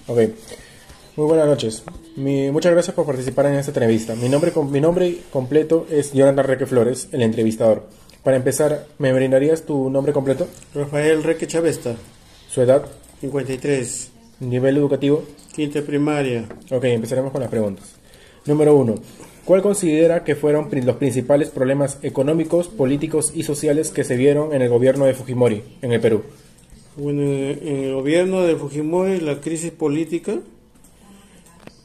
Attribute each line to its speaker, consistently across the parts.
Speaker 1: Ok, muy buenas noches. Muchas gracias por participar en esta entrevista. Mi nombre completo es Jonathan Reque Flores, el entrevistador. Para empezar, ¿me brindarías tu nombre completo?
Speaker 2: Rafael Reque Chavesta,
Speaker 1: Su edad,
Speaker 2: 53,
Speaker 1: nivel educativo.
Speaker 2: quinta primaria.
Speaker 1: Ok, empezaremos con las preguntas. Número uno, ¿cuál considera que fueron los principales problemas económicos, políticos y sociales que se vieron en el gobierno de Fujimori en el Perú?
Speaker 2: Bueno, en el gobierno de Fujimori la crisis política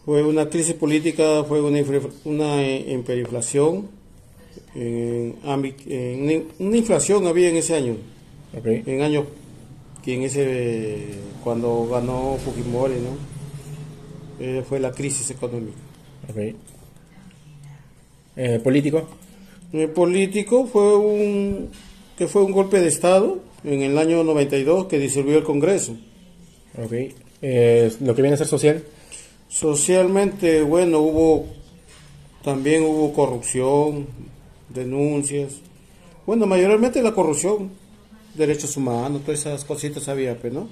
Speaker 2: fue una hiperinflación, una inflación había en ese año,
Speaker 1: Ok,
Speaker 2: en año que en ese cuando ganó Fujimori, ¿no? Fue la crisis económica.
Speaker 1: ok. ¿Político?
Speaker 2: El político fue un golpe de Estado en el año 92 que disolvió el Congreso.
Speaker 1: Ok. ¿Lo que viene a ser social?
Speaker 2: Socialmente, bueno, también hubo corrupción, denuncias. Bueno, mayormente la corrupción, derechos humanos, todas esas cositas había, pues, ¿no?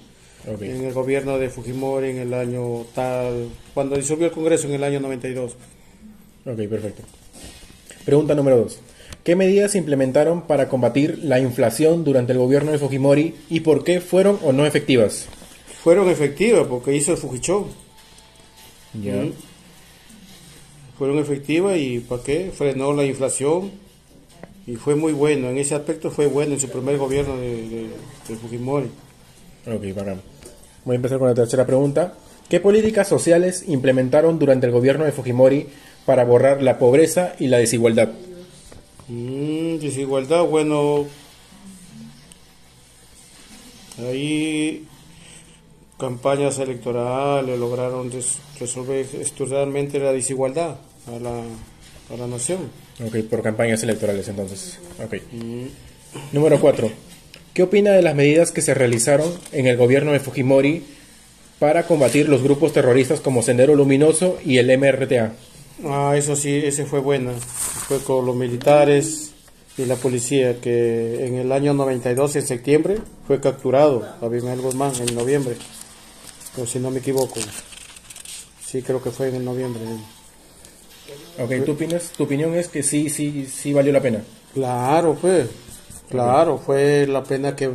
Speaker 1: Ok.
Speaker 2: En el gobierno de Fujimori en el año tal, cuando disolvió el Congreso en el año 92.
Speaker 1: Ok, perfecto. Pregunta número 2. ¿Qué medidas se implementaron para combatir la inflación durante el gobierno de Fujimori y por qué fueron o no efectivas?
Speaker 2: Fueron efectivas porque hizo el Fujichó.
Speaker 1: Ya.
Speaker 2: Fueron efectivas y ¿para qué? Frenó la inflación y fue muy bueno. En ese aspecto fue bueno en su primer gobierno de Fujimori.
Speaker 1: Ok, bacán. Voy a empezar con la tercera pregunta. ¿Qué políticas sociales implementaron durante el gobierno de Fujimori para borrar la pobreza y la desigualdad?
Speaker 2: Desigualdad, bueno, ahí campañas electorales lograron resolver estructuralmente la desigualdad a la nación.
Speaker 1: Ok, por campañas electorales entonces. Ok. Número 4. ¿Qué opina de las medidas que se realizaron en el gobierno de Fujimori para combatir los grupos terroristas como Sendero Luminoso y el MRTA?
Speaker 2: Eso sí, ese fue buena. Fue con los militares y la policía que en el año 92, en septiembre, fue capturado Abimael Guzmán en noviembre. Pero si no me equivoco. Sí, creo que fue en noviembre.
Speaker 1: Ok, ¿tu opinión es que sí valió la pena?
Speaker 2: Claro, claro, fue la pena que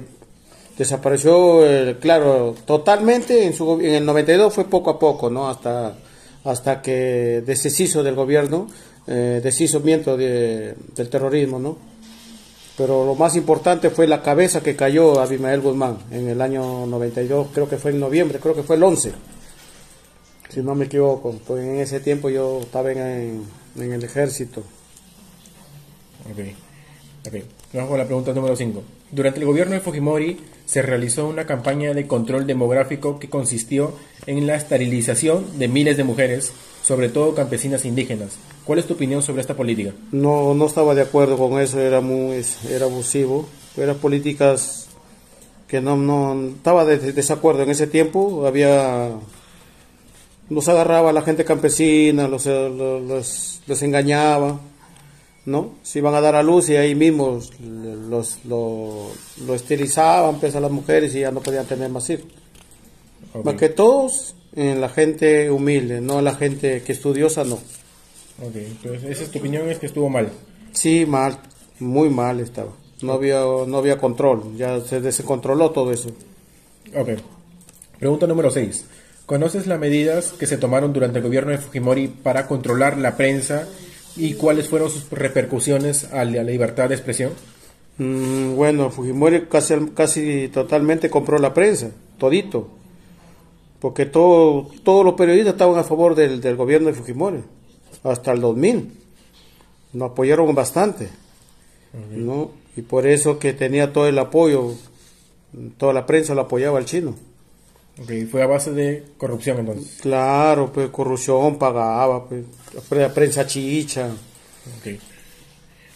Speaker 2: desapareció, claro, totalmente en el 92 fue poco a poco, ¿no? Hasta que deshizo del gobierno, deshizamiento del terrorismo, ¿no? Pero lo más importante fue la cabeza que cayó Abimael Guzmán en el año 92, creo que fue en noviembre, creo que fue el 11, si no me equivoco, pues en ese tiempo yo estaba en el ejército.
Speaker 1: Ok. Vamos con la pregunta número 5. Durante el gobierno de Fujimori se realizó una campaña de control demográfico que consistió en la esterilización de miles de mujeres, sobre todo campesinas e indígenas. ¿Cuál es tu opinión sobre esta política?
Speaker 2: No estaba de acuerdo con eso, era abusivo, eran políticas que no estaba de desacuerdo en ese tiempo, los agarraba a la gente campesina, los engañaba, ¿no? Se iban a dar a luz y ahí mismo lo esterilizaban pues, a las mujeres y ya no podían tener más hijos.
Speaker 1: Ok.
Speaker 2: Más que todos en la gente humilde, no la gente que estudiosa, no.
Speaker 1: Ok, entonces esa es tu opinión, es que estuvo mal.
Speaker 2: Sí, mal, muy mal estaba. No había control, ya se descontroló todo eso.
Speaker 1: Ok. Pregunta número 6. ¿Conoces las medidas que se tomaron durante el gobierno de Fujimori para controlar la prensa y cuáles fueron sus repercusiones a la libertad de expresión?
Speaker 2: Bueno, Fujimori casi totalmente compró la prensa, todito, porque todos los periodistas estaban a favor del gobierno de Fujimori, hasta el 2000, nos apoyaron bastante, ¿no? Y por eso que tenía todo el apoyo, toda la prensa lo apoyaba al chino.
Speaker 1: Ok, fue a base de corrupción entonces.
Speaker 2: Claro, pues corrupción pagaba, pues, la prensa chicha.
Speaker 1: Ok.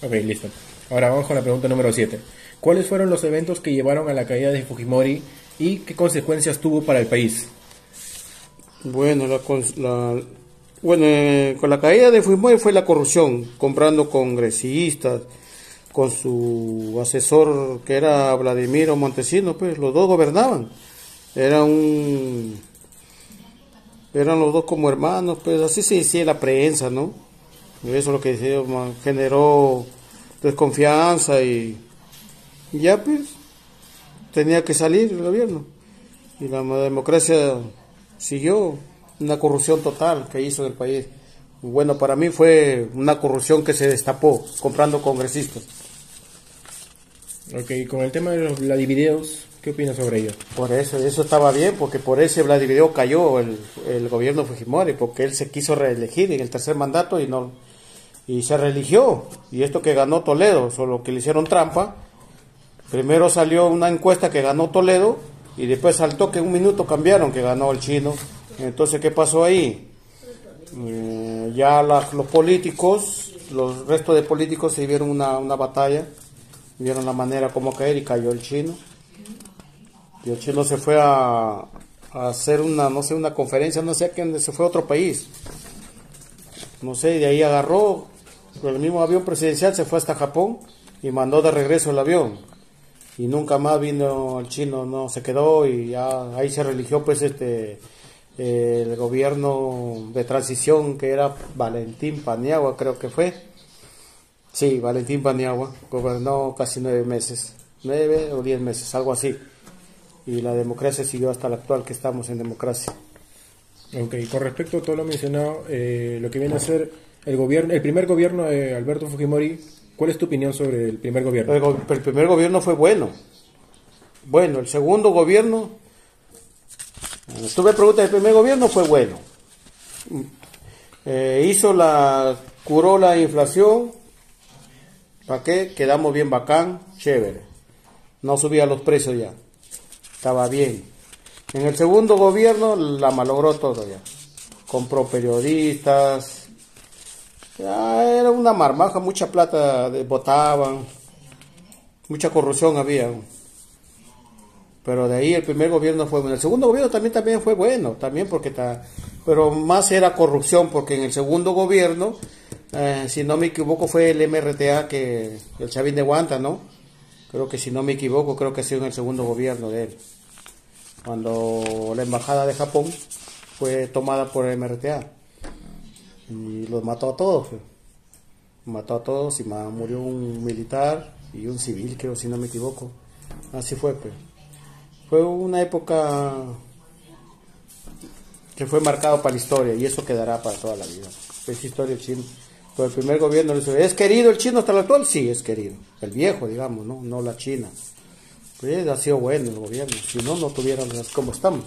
Speaker 1: Ok, listo. Ahora vamos con la pregunta número 7. ¿Cuáles fueron los eventos que llevaron a la caída de Fujimori y qué consecuencias tuvo para el país?
Speaker 2: Bueno, con la caída de Fujimori fue la corrupción, comprando congresistas, con su asesor que era Vladimiro Montesinos, pues los dos gobernaban. Era Eran los dos como hermanos, pues así se decía la prensa, ¿no? Y eso es lo que decía, generó desconfianza y ya pues tenía que salir el gobierno. Y la democracia siguió una corrupción total que hizo en el país. Bueno, para mí fue una corrupción que se destapó comprando congresistas.
Speaker 1: Ok, con el tema de los Vladivideos, ¿qué opinas sobre ello?
Speaker 2: Por eso estaba bien, porque por ese Vladivideo cayó el gobierno Fujimori, porque él se quiso reelegir en el tercer mandato y se reeligió. Y esto que ganó Toledo, solo que le hicieron trampa. Primero salió una encuesta que ganó Toledo y después saltó que en un minuto cambiaron que ganó el chino. Entonces, ¿qué pasó ahí? Ya los políticos, los restos de políticos se vieron una batalla, vieron la manera como caer y cayó el chino. Y el chino se fue a hacer una conferencia, no sé a quién, se fue a otro país. No sé, y de ahí agarró el mismo avión presidencial, se fue hasta Japón y mandó de regreso el avión. Y nunca más vino el chino, no se quedó y ya ahí se religió pues el gobierno de transición que era Valentín Paniagua, creo que fue. Sí, Valentín Paniagua gobernó casi 9 meses, 9 o 10 meses, algo así. Y la democracia siguió hasta la actual que estamos en democracia.
Speaker 1: Ok, con respecto a todo lo mencionado, lo que viene a ser el primer gobierno de Alberto Fujimori, ¿cuál es tu opinión sobre el primer gobierno?
Speaker 2: El primer gobierno fue bueno. Bueno, el segundo gobierno, tú me preguntas, el primer gobierno fue bueno. Curó la inflación, ¿para qué? Quedamos bien bacán, chévere. No subía los precios ya, estaba bien. En el segundo gobierno la malogró todo ya. Compró periodistas, ya era una marmaja, mucha plata botaban, mucha corrupción había. Pero de ahí el primer gobierno fue bueno. El segundo gobierno también fue bueno, también pero más era corrupción, porque en el segundo gobierno, si no me equivoco, fue el MRTA, que el Chavín de Guanta, ¿no? Creo que si no me equivoco, creo que ha sido en el segundo gobierno de él. Cuando la embajada de Japón fue tomada por el MRTA. Y los mató a todos. Mató a todos y murió un militar y un civil, creo, si no me equivoco. Así fue, pues. Fue una época que fue marcado para la historia y eso quedará para toda la vida. Es historia del chino. Pero el primer gobierno, ¿es querido el chino hasta el actual? Sí, es querido. El viejo, digamos, no la China. Pues ha sido bueno el gobierno. Si no, no tuviéramos como estamos.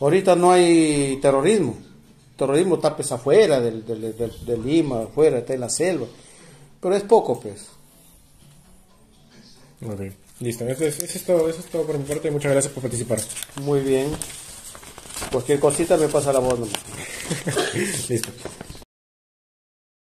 Speaker 2: Ahorita no hay terrorismo. Terrorismo está pues afuera de Lima, afuera, está en la selva. Pero es poco, pues.
Speaker 1: Ok, listo. Eso es todo por mi parte. Muchas gracias por participar.
Speaker 2: Muy bien. Cualquier cosita me pasa la voz nomás.
Speaker 1: Listo.